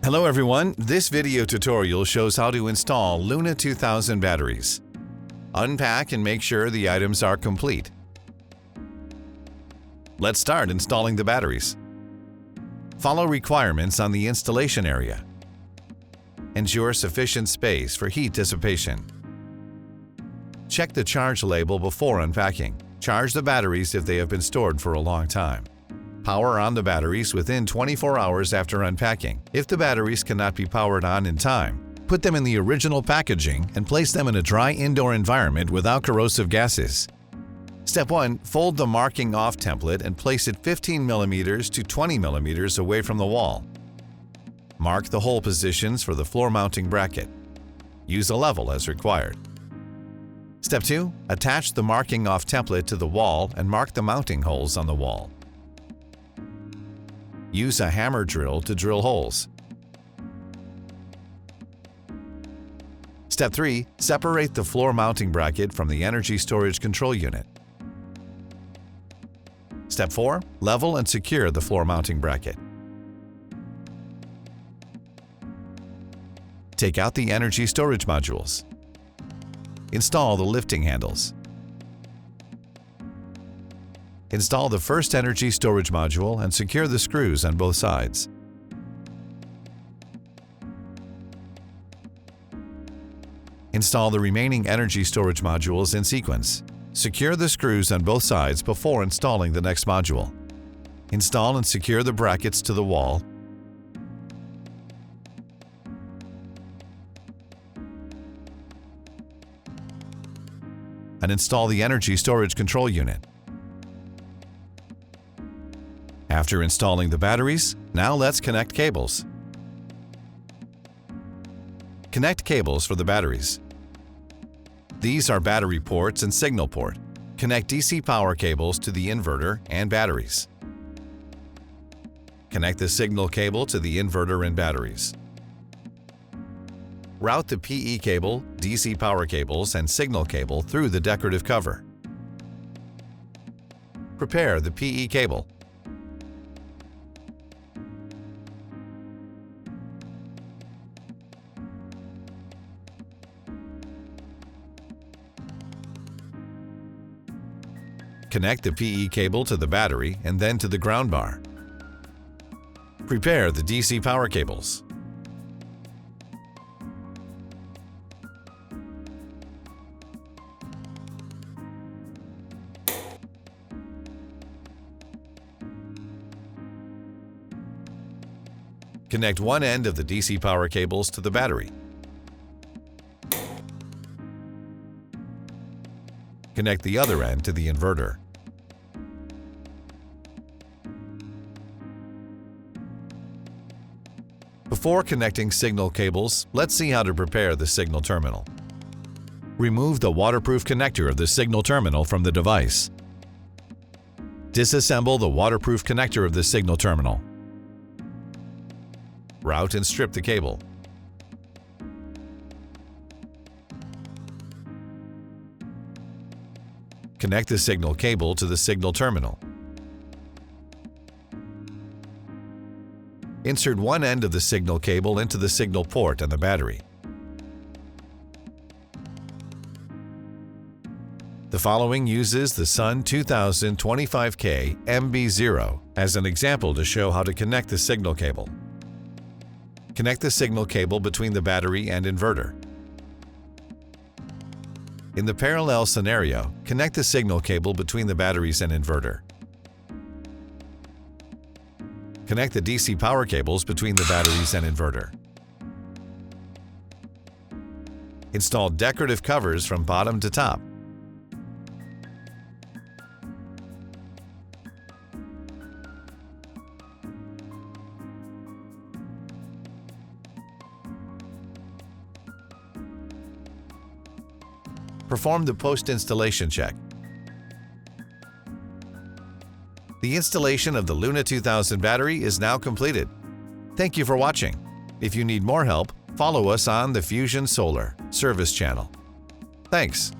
Hello everyone, this video tutorial shows how to install LUNA2000 batteries. Unpack and make sure the items are complete. Let's start installing the batteries. Follow requirements on the installation area. Ensure sufficient space for heat dissipation. Check the charge label before unpacking. Charge the batteries if they have been stored for a long time. Power on the batteries within 24 hours after unpacking. If the batteries cannot be powered on in time, put them in the original packaging and place them in a dry indoor environment without corrosive gases. Step 1. Fold the marking off template and place it 15 mm to 20 mm away from the wall. Mark the hole positions for the floor mounting bracket. Use a level as required. Step 2. Attach the marking off template to the wall and mark the mounting holes on the wall. Use a hammer drill to drill holes. Step 3. Separate the floor mounting bracket from the energy storage control unit. Step 4. Level and secure the floor mounting bracket. Take out the energy storage modules. Install the lifting handles. Install the first energy storage module and secure the screws on both sides. Install the remaining energy storage modules in sequence. Secure the screws on both sides before installing the next module. Install and secure the brackets to the wall. And install the energy storage control unit. After installing the batteries, now let's connect cables. Connect cables for the batteries. These are battery ports and signal port. Connect DC power cables to the inverter and batteries. Connect the signal cable to the inverter and batteries. Route the PE cable, DC power cables, and signal cable through the decorative cover. Prepare the PE cable. Connect the PE cable to the battery and then to the ground bar. Prepare the DC power cables. Connect one end of the DC power cables to the battery. Connect the other end to the inverter. Before connecting signal cables, let's see how to prepare the signal terminal. Remove the waterproof connector of the signal terminal from the device. Disassemble the waterproof connector of the signal terminal. Route and strip the cable. Connect the signal cable to the signal terminal. Insert one end of the signal cable into the signal port on the battery. The following uses the LUNA2000 25K MB0 as an example to show how to connect the signal cable. Connect the signal cable between the battery and inverter. In the parallel scenario, connect the signal cable between the batteries and inverter. Connect the DC power cables between the batteries and inverter. Install decorative covers from bottom to top. Perform the post-installation check. The installation of the LUNA2000 battery is now completed. Thank you for watching. If you need more help, follow us on the Fusion Solar service channel. Thanks.